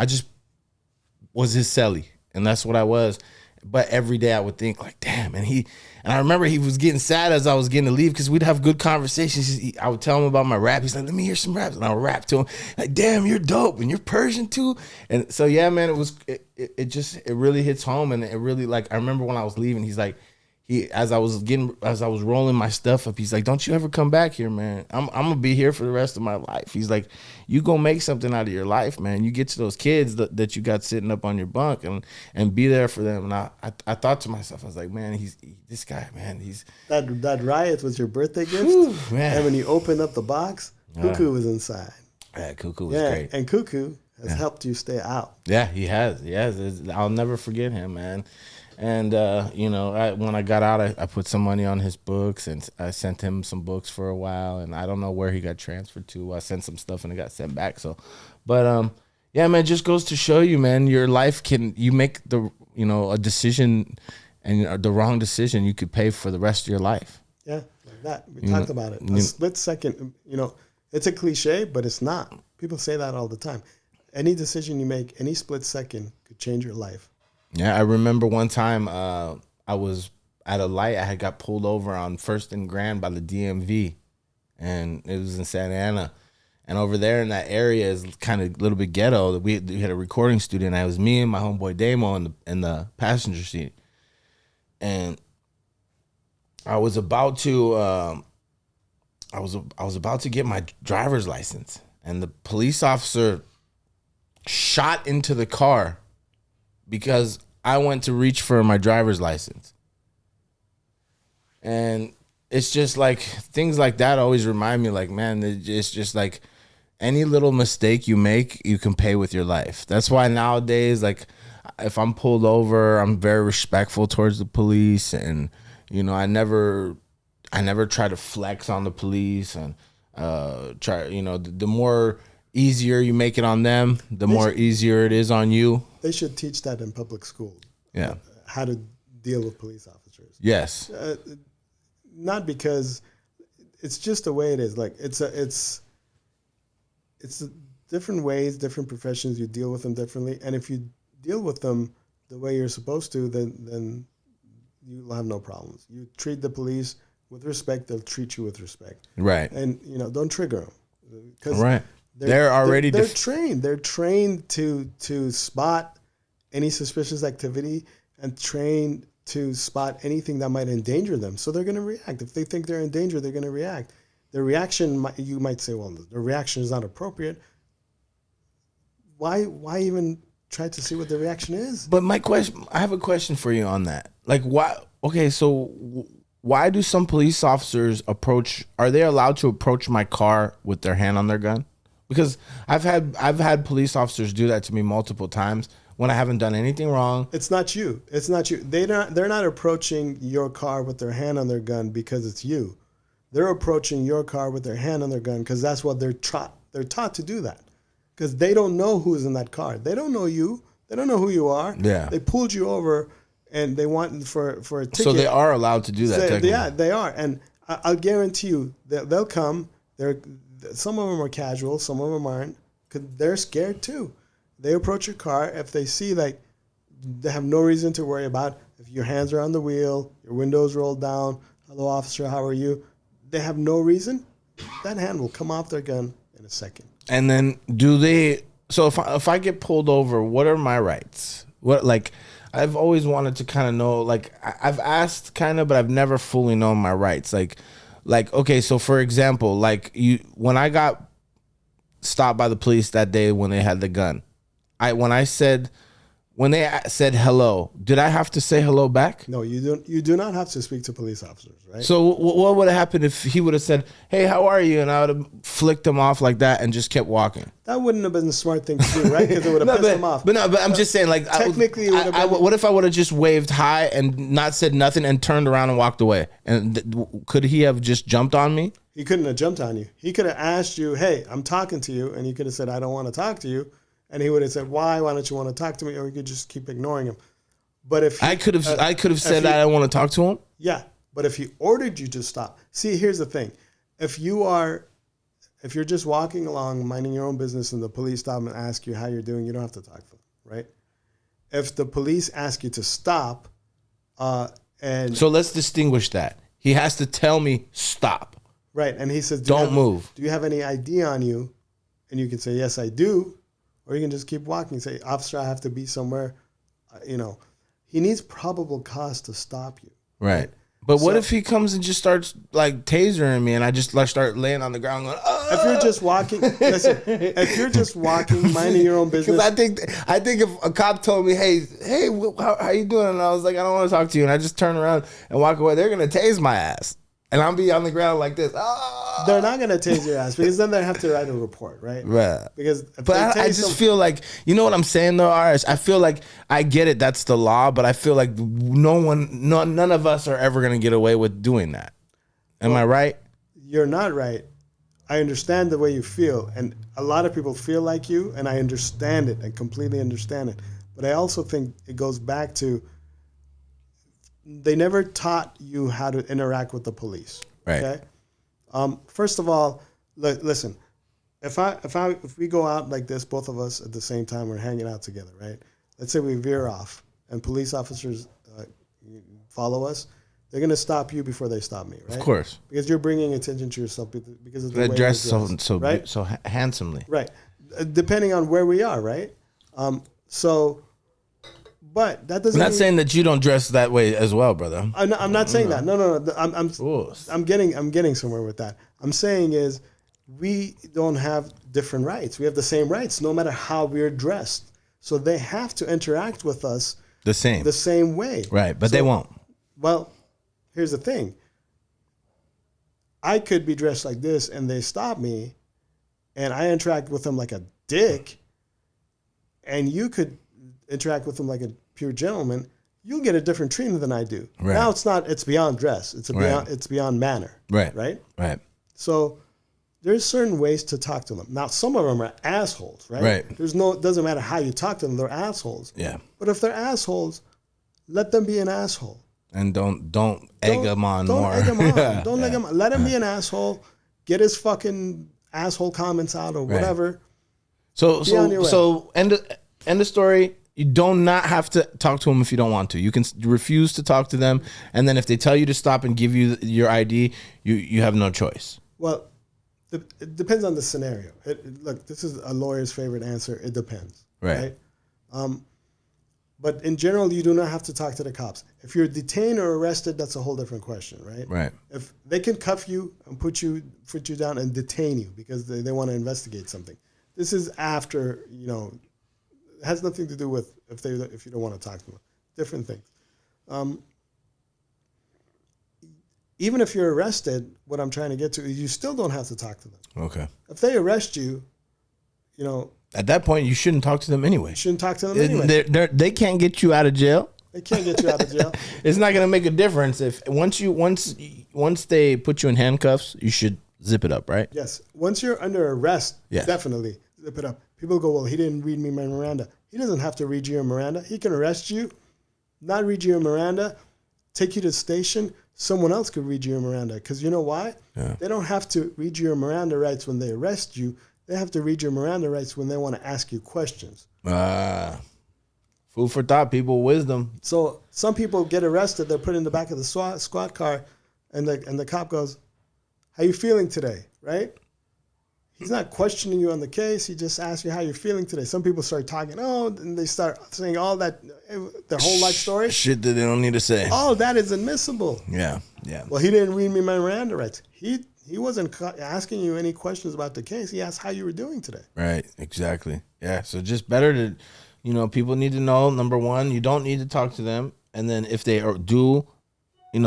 just was his celly, and that's what I was. But every day I would think like, damn. And I remember he was getting sad as I was getting to leave because we'd have good conversations. I would tell him about my rap. He's like, let me hear some raps. And I would rap to him like, damn, you're dope. And you're Persian too. And so, yeah, man, it really hits home. And it really, like, I remember when I was leaving, he's like, as I was rolling my stuff up, he's like, don't you ever come back here, man. I'm gonna be here for the rest of my life. He's like, you go make something out of your life, man. You get to those kids that you got sitting up on your bunk and be there for them. And I thought to myself, I was like, man, this guy, man, he's that riot was your birthday gift. Whew, man. And when you opened up the box, Cuckoo was inside. Yeah, Cuckoo was great. And Cuckoo has helped you stay out. Yeah, he has. I'll never forget him, man. And, when I got out, I put some money on his books, and I sent him some books for a while, and I don't know where he got transferred to. I sent some stuff and it got sent back. So, but, yeah, man, it just goes to show you, man, your life you make a decision, and the wrong decision, you could pay for the rest of your life. Yeah, like that. We talked about it. A split second, it's a cliche, but it's not. People say that all the time. Any decision you make, any split second could change your life. Yeah, I remember one time I was at a light. I had got pulled over on 1st and Grand by the DMV, and it was in Santa Ana. And over there in that area is kind of a little bit ghetto. We had a recording studio, and it was me and my homeboy Damo in the passenger seat. And I was about to I was about to get my driver's license, and the police officer shot into the car because I went to reach for my driver's license. And it's just like things like that always remind me, like, man, it's just like any little mistake you make, you can pay with your life. That's why nowadays, like, if I'm pulled over, I'm very respectful towards the police, and I never try to flex on the police, and the more easier you make it on them, the more easier it is on you. They should teach that in public schools. Yeah. How to deal with police officers. Yes. Not because it's just the way it is. Like it's different ways, different professions, you deal with them differently. And if you deal with them the way you're supposed to, then you'll have no problems. You treat the police with respect, they'll treat you with respect. Right. And don't trigger them. Right. They're trained. They're trained to spot any suspicious activity and trained to spot anything that might endanger them. So they're going to react. If they think they're in danger, they're going to react. The reaction, you might say, well, the reaction is not appropriate. why even try to see what the reaction is? But I have a question for you on that. Like, why? Okay, so why do some police officers are they allowed to approach my car with their hand on their gun? Because I've had police officers do that to me multiple times when I haven't done anything wrong. It's not you. It's not you. They're not approaching your car with their hand on their gun because it's you. They're approaching your car with their hand on their gun because that's what they're taught to do that. Because they don't know who's in that car. They don't know you. They don't know who you are. Yeah. They pulled you over and they want for a ticket. So they are allowed to do that, technically. Yeah, they are. And I'll guarantee you that they'll come. Some of them are casual. Some of them aren't. Because they're scared too. They approach your car if they see like they have no reason to worry about. If your hands are on the wheel, your windows rolled down. Hello, officer. How are you? They have no reason. That hand will come off their gun in a second. And then so if I get pulled over, what are my rights? I've always wanted to kind of know, like I've asked kind of, but I've never fully known my rights. Like, okay, so for example, when I got stopped by the police that day when they had the gun, when they said hello, did I have to say hello back? No, you don't. You do not have to speak to police officers, right? So what would have happened if he would have said, "Hey, how are you?" and I would have flicked him off like that and just kept walking? That wouldn't have been the smart thing to do, right? Because it would have pissed him off. But I'm just saying, like, technically, what if I would have just waved hi and not said nothing and turned around and walked away? And could he have just jumped on me? He couldn't have jumped on you. He could have asked you, "Hey, I'm talking to you," and you could have said, "I don't want to talk to you." And he would have said, "Why? Why don't you want to talk to me?" Or you could just keep ignoring him. But if I could have said that I don't want to talk to him. Yeah, but if he ordered you to stop, see, here's the thing: if you're just walking along, minding your own business, and the police stop and ask you how you're doing, you don't have to talk to them, right? If the police ask you to stop, and so let's distinguish that. He has to tell me stop. Right, and he says, "Don't move. Do you have any ID on you?" And you can say, "Yes, I do." Or you can just keep walking. Say, "Officer, I have to be somewhere." He needs probable cause to stop you. Right. But what if he comes and just starts like tasering me and I just start laying on the ground going, "Oh!" If you're just walking, listen. If you're just walking, minding your own business. Because I think if a cop told me, "Hey, how you doing?" and I was like, "I don't want to talk to you," and I just turn around and walk away, they're gonna tase my ass. And I'll be on the ground like this. Oh. They're not going to tase your ass because then they have to write a report, right? Right. But I just feel like, you know what I'm saying though, Arash? I feel like I get it. That's the law, but I feel like none of us are ever going to get away with doing that. Am I right? You're not right. I understand the way you feel. And a lot of people feel like you, and I understand it. I completely understand it. But I also think it goes back to they never taught you how to interact with the police. Right. Okay. First of all, listen. If we go out like this, both of us at the same time, we're hanging out together, right? Let's say we veer off, and police officers follow us. They're gonna stop you before they stop me, right? Of course. Because you're bringing attention to yourself because of the way you're dressed right? so handsomely. Right. Depending on where we are, right? But that doesn't. I'm not saying that you don't dress that way as well, brother. I'm not saying that. No. I'm getting somewhere with that. I'm saying is we don't have different rights. We have the same rights, no matter how we're dressed. So they have to interact with us the same way. Right, but they won't. Well, here's the thing. I could be dressed like this, and they stop me, and I interact with them like a dick, and you could interact with them like a pure gentleman, you'll get a different treatment than I do. Right. Now it's beyond dress. It's beyond manner. Right. Right? Right. So there's certain ways to talk to them. Now some of them are assholes, right? Right. It doesn't matter how you talk to them, they're assholes. Yeah. But if they're assholes, let them be an asshole. And don't egg them on more. Don't egg them on. Don't egg them on. Let him be an asshole. Get his fucking asshole comments out or whatever. So end of story. You do not have to talk to them if you don't want to. You can refuse to talk to them, and then if they tell you to stop and give you your ID, you have no choice. Well, it depends on the scenario. Look, this is a lawyer's favorite answer. It depends. Right. But in general, you do not have to talk to the cops. If you're detained or arrested, that's a whole different question, right? Right. If they can cuff you and put you down and detain you because they want to investigate something, This is after, it has nothing to do with if you don't want to talk to them. Different things. Even if you're arrested, what I'm trying to get to is you still don't have to talk to them. Okay. If they arrest you, at that point, you shon't talk to them anyway. You shouldn't talk to them anyway. They can't get you out of jail. They can't get you out of jail. It's not going to make a difference if once they put you in handcuffs, you should zip it up, right? Yes. Once you're under arrest, yes. Definitely zip it up. People go, well, he didn't read me my Miranda. He doesn't have to read you your Miranda. He can arrest you, not read you your Miranda, take you to the station. Someone else could read you your Miranda. Because you know why? Yeah. They don't have to read you your Miranda rights when they arrest you. They have to read your Miranda rights when they want to ask you questions. Food for thought, people, wisdom. So some people get arrested. They're put in the back of the squad car, and the cop goes, "How you feeling today?" Right? He's not questioning you on the case. He just asks you how you're feeling today. Some people start talking, and they start saying all that, their whole life story. Shit that they don't need to say. All that is admissible. Yeah. Well, he didn't read me my Miranda rights. He wasn't asking you any questions about the case. He asked how you were doing today. Right. Exactly. Yeah. So just better to, people need to know, number one, you don't need to talk to them. And then if they do,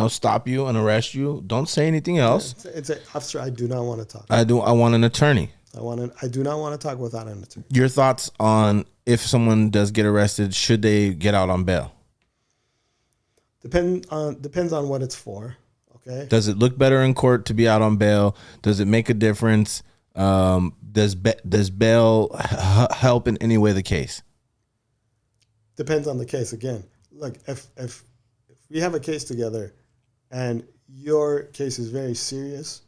stop you and arrest you, don't say anything else. It's an officer, I do not want to talk. I want an attorney. I do not want to talk without an attorney. Your thoughts on if someone does get arrested, should they get out on bail? Depends on what it's for. Okay. Does it look better in court to be out on bail? Does it make a difference? Does bail help in any way the case? Depends on the case. Again, look, if we have a case together and your case is very serious,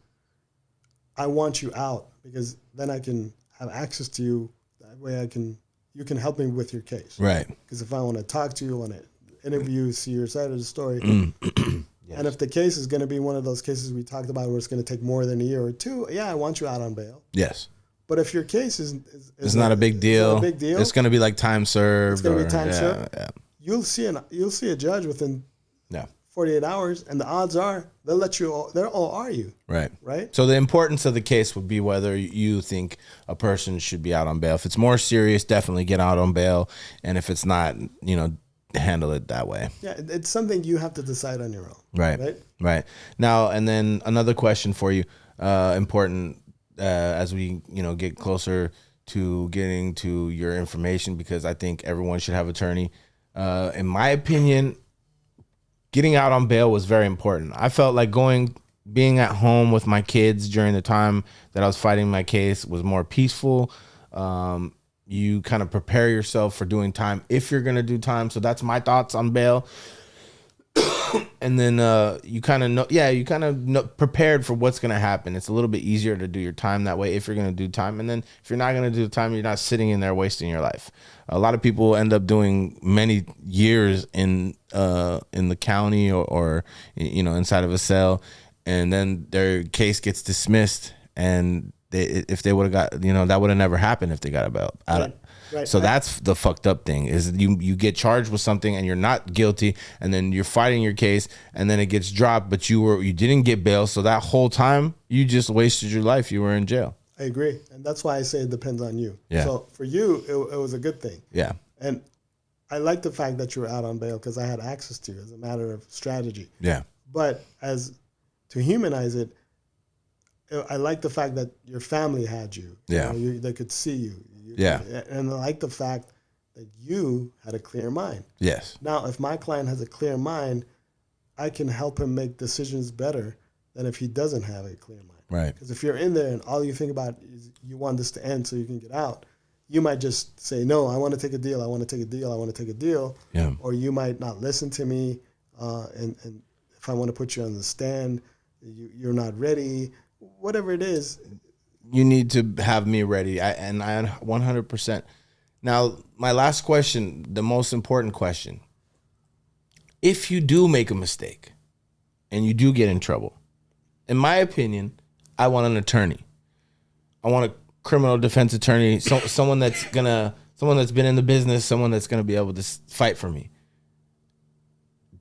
I want you out because then I can have access to you. That way you can help me with your case. Right. Because if I want to talk to you, want to interview, see your side of the story. Yes. And if the case is going to be one of those cases we talked about where it's going to take more than a year or two, I want you out on bail. Yes. But if your case is it's not a big deal. It's not a big deal. It's going to be like time served. It's going to be time served. Yeah. You'll see a judge within 48 hours, and the odds are they'll let you. They'll all are you. Right. Right. So the importance of the case would be whether you think a person should be out on bail. If it's more serious, definitely get out on bail, and if it's not, handle it that way. Yeah, it's something you have to decide on your own. Right. Now, and then another question for you, important as we get closer to getting to your information, because I think everyone should have an attorney. In my opinion, getting out on bail was very important. I felt like being at home with my kids during the time that I was fighting my case was more peaceful. You kind of prepare yourself for doing time if you're going to do time. So that's my thoughts on bail. And then you kind of know, prepared for what's going to happen. It's a little bit easier to do your time that way if you're going to do time. And then if you're not going to do time, you're not sitting in there wasting your life. A lot of people end up doing many years in the county or inside of a cell, and then their case gets dismissed. And if they would have got, that would have never happened if they got out. Right. So that's the fucked up thing is you get charged with something and you're not guilty, and then you're fighting your case, and then it gets dropped, but you didn't get bail. So that whole time you just wasted your life. You were in jail. I agree, and that's why I say it depends on you. Yeah. So for you, it was a good thing. Yeah. And I like the fact that you were out on bail because I had access to you as a matter of strategy. Yeah. But as to humanize it, I like the fact that your family had you. Yeah. They could see you. Yeah. And I like the fact that you had a clear mind. Yes. Now, if my client has a clear mind, I can help him make decisions better than if he doesn't have a clear mind. Right. Because if you're in there and all you think about is you want this to end so you can get out, you might just say, no, I want to take a deal. I want to take a deal. I want to take a deal. Yeah. Or you might not listen to me. And if I want to put you on the stand, you're not ready. Whatever it is. You need to have me ready. I 100%. Now, my last question, the most important question. If you do make a mistake and you do get in trouble, in my opinion, I want an attorney. I want a criminal defense attorney, someone that's been in the business, someone that's going to be able to fight for me.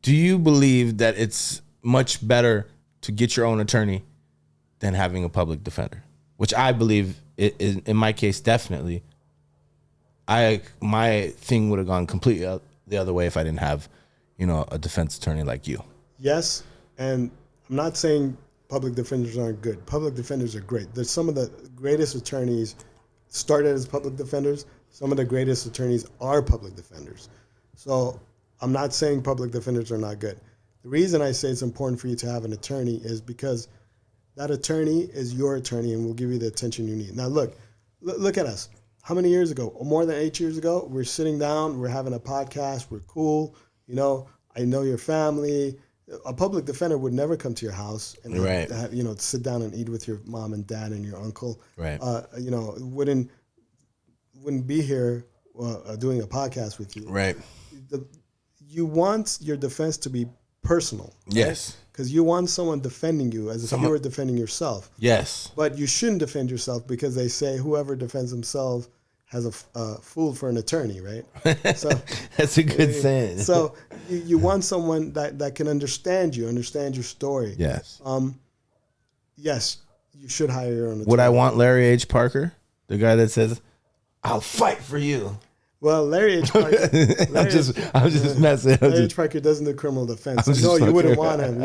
Do you believe that it's much better to get your own attorney than having a public defender? Which I believe in my case, definitely, my thing would have gone completely the other way if I didn't have, a defense attorney like you. Yes, and I'm not saying public defenders aren't good. Public defenders are great. There's some of the greatest attorneys started as public defenders. Some of the greatest attorneys are public defenders. So I'm not saying public defenders are not good. The reason I say it's important for you to have an attorney is because that attorney is your attorney and will give you the attention you need. Now look at us. How many years ago? More than 8 years ago, we're sitting down, we're having a podcast, we're cool. I know your family. A public defender would never come to your house and sit down and eat with your mom and dad and your uncle. Right. Wouldn't be here doing a podcast with you. Right. You want your defense to be personal. Yes. Because you want someone defending you as if you were defending yourself. Yes. But you shouldn't defend yourself because they say whoever defends himself has a fool for an attorney, right? So that's a good saying. So you want someone that can understand your story. Yes. Yes, you should hire your own attorney. Would I want Larry H. Parker, the guy that says, "I'll fight for you"? Well, Larry H. Parker. I'm just messing. Larry H. Parker doesn't do criminal defense. So no, you wouldn't want him.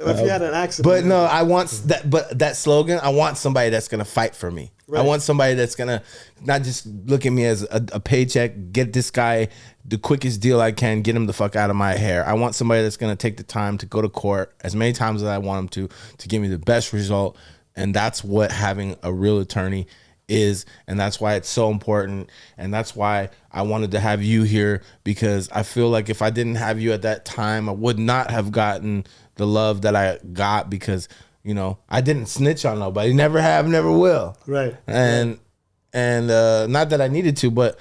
If you had an accident. But no, I want that. But that slogan, I want somebody that's gonna fight for me. Right. I want somebody that's gonna not just look at me as a paycheck. Get this guy the quickest deal I can. Get him the fuck out of my hair. I want somebody that's gonna take the time to go to court as many times as I want him to give me the best result. And that's what having a real attorney is, and that's why it's so important, and that's why I wanted to have you here, because I feel like if I didn't have you at that time, I would not have gotten the love that I got, because I didn't snitch on nobody, never have, never will. Right. And not that I needed to, but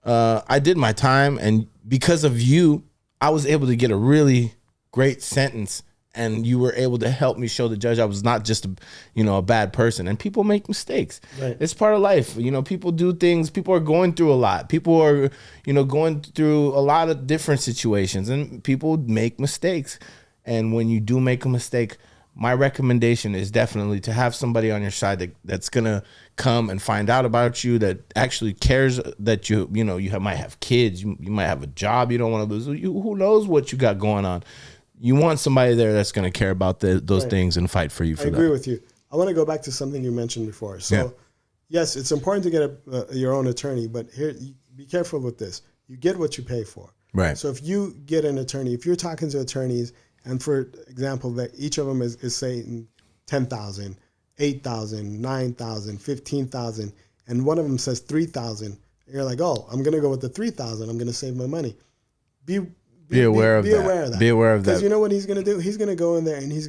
I did my time, and because of you, I was able to get a really great sentence. And you were able to help me show the judge I was not just a bad person. And people make mistakes. Right. It's part of life. People do things. People are going through a lot. People are, going through a lot of different situations, and people make mistakes. And when you do make a mistake, my recommendation is definitely to have somebody on your side that's gonna come and find out about you, that actually cares, that you might have kids, you might have a job you don't want to lose. Who knows what you got going on? You want somebody there that's going to care about those things and fight for you for that. I agree with you. I want to go back to something you mentioned before. So, yes, it's important to get your own attorney, but here, be careful with this. You get what you pay for. Right. So if you get an attorney, if you're talking to attorneys, and for example, that each of them is saying 10,000, 8,000, 9,000, 15,000, and one of them says 3,000, you're like, oh, I'm going to go with the 3,000. I'm going to save my money. Be aware of that. Be aware of that. Because you know what he's going to do? He's going to go in there and he's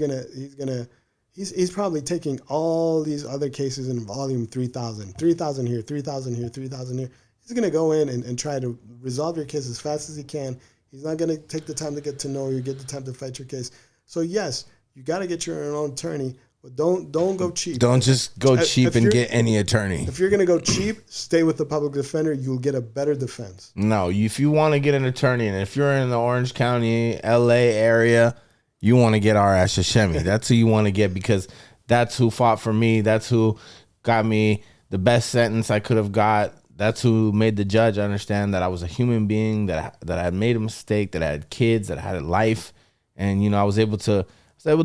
probably taking all these other cases in volume 3,000. 3,000 here, 3,000 here, 3,000 here. He's going to go in and try to resolve your case as fast as he can. He's not going to take the time to get to know you, get the time to fight your case. So yes, you got to get your own attorney, but don't go cheap. Don't just go cheap and get any attorney. If you're going to go cheap, stay with the public defender. You'll get a better defense. No, if you want to get an attorney, and if you're in the Orange County, LA area, you want to get Arash Hashemi. That's who you want to get, because that's who fought for me. That's who got me the best sentence I could have got. That's who made the judge understand that I was a human being, that I had made a mistake, that I had kids, that I had a life, and I was able to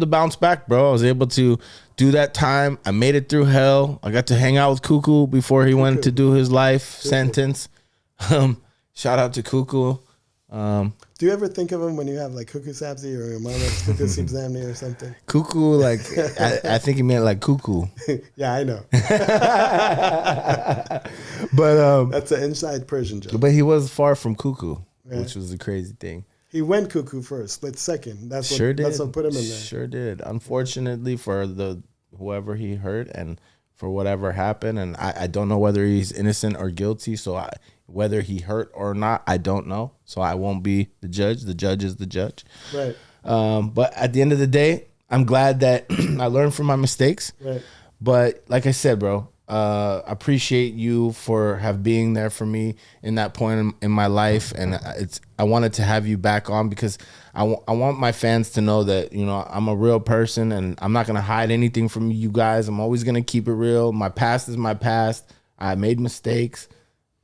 bounce back, bro. I was able to do that time. I made it through hell. I got to hang out with Cuckoo before he went to do his life sentence. Shout out to Cuckoo. Do you ever think of him when you have like Cuckoo Sapsi or your mom has Cuckoo Sapsi or something? Cuckoo, like I think he meant like cuckoo. Yeah, I know. But that's an inside Persian joke. But he was far from cuckoo, which was a crazy thing. He went cuckoo for a split second. That's what put him in there. Sure did. Unfortunately for whoever he hurt and for whatever happened, and I don't know whether he's innocent or guilty. So whether he hurt or not, I don't know. So I won't be the judge. The judge is the judge. Right. But at the end of the day, I'm glad that I learned from my mistakes. Right. But like I said, bro, appreciate you for being there for me in that point in my life, and I wanted to have you back on because I want my fans to know that, you know, I'm a real person and I'm not gonna hide anything from you guys. I'm always gonna keep it real. My past is my past. I made mistakes,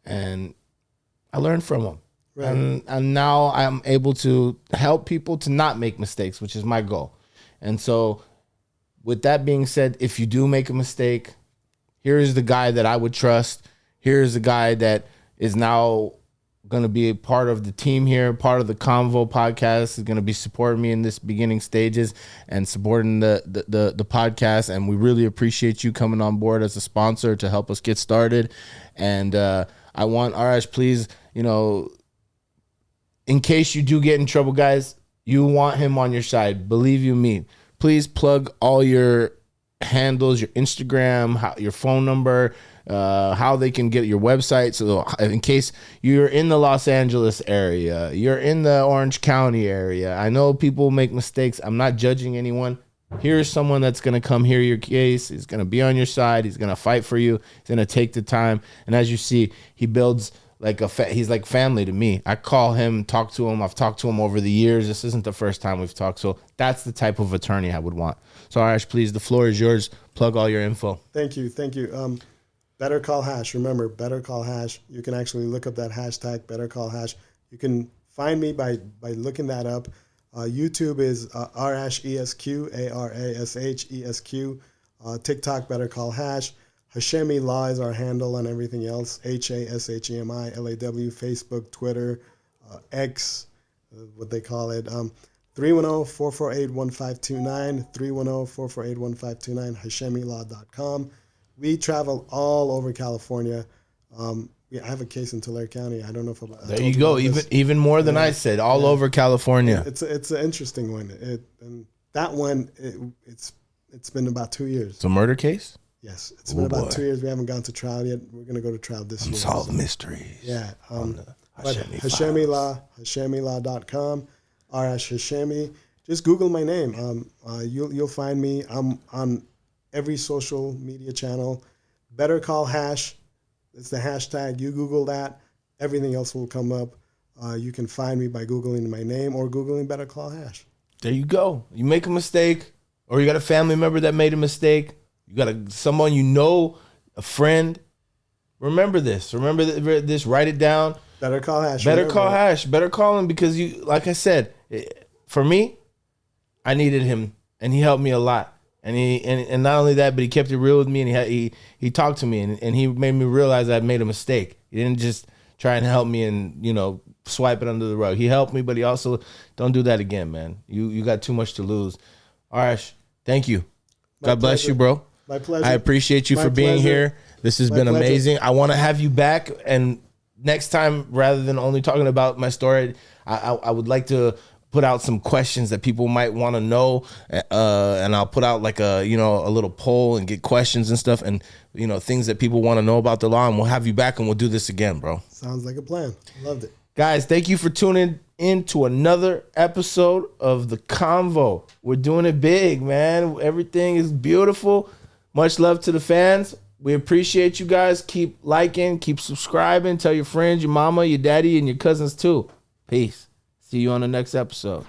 and I learned from them. Right. And now I'm able to help people to not make mistakes, which is my goal. And so, with that being said, if you do make a mistake, here is the guy that I would trust. Here is the guy that is now going to be a part of the team here, part of the Convo podcast, is going to be supporting me in this beginning stages and supporting the podcast. And we really appreciate you coming on board as a sponsor to help us get started. And I want Arash, please, you know, in case you do get in trouble, guys, you want him on your side. Believe you me. Please plug all your handles, your Instagram, your phone number, how they can get your website. So in case you're in the Los Angeles area, you're in the Orange County area, I know people make mistakes. I'm not judging anyone. Here's someone that's going to come hear your case. He's going to be on your side. He's going to fight for you. He's going to take the time. And as you see, he builds like he's like family to me. I call him, talk to him. I've talked to him over the years. This isn't the first time we've talked. So that's the type of attorney I would want. So Arash, please, the floor is yours. Plug all your info. Thank you. Better Call Hash. Remember, Better Call Hash. You can actually look up that hashtag, Better Call Hash. You can find me by looking that up. YouTube is Arash ESQ, Arash ESQ. TikTok, Better Call Hash. Hashemi Law is our handle on everything else. HASHEMI LAW. Facebook, Twitter, X, what they call it. 310-448-1529. 310-448-1529. HashemiLaw.com. We travel all over California. I have a case in Tulare County. I don't know if there you go. Even more than I said. All over California. It's an interesting one. And that one, it's been about 2 years. It's a murder case. Yes, it's been about 2 years. We haven't gone to trial yet. We're going to go to trial this year. Solve mysteries. Yeah. But HashemiLaw.com. Arash Hashemi. Just Google my name. You'll find me. I'm on every social media channel. Better Call Hash. It's the hashtag. You Google that. Everything else will come up. You can find me by Googling my name or Googling Better Call Hash. There you go. You make a mistake, or you got a family member that made a mistake. You got someone you know, a friend. Remember this. Remember this. Write it down. Better Call Hash. Better call Hash. Better call him because you, like I said, for me, I needed him and he helped me a lot. And not only that, but he kept it real with me, and he talked to me, and he made me realize I made a mistake. He didn't just try and help me and, you know, swipe it under the rug. He helped me, but he also, don't do that again, man. You got too much to lose. Arash, thank you. God bless you, bro. My pleasure. I appreciate you for being here. This has been amazing. I want to have you back, and next time, rather than only talking about my story, I would like to put out some questions that people might want to know, and I'll put out like a little poll and get questions and stuff, and things that people want to know about the law, and we'll have you back and we'll do this again, bro. Sounds like a plan. Loved it. Guys, thank you for tuning in to another episode of the Convo. We're doing it big, man. Everything is beautiful. Much love to the fans. We appreciate you guys. Keep liking, keep subscribing. Tell your friends, your mama, your daddy, and your cousins too. Peace. See you on the next episode.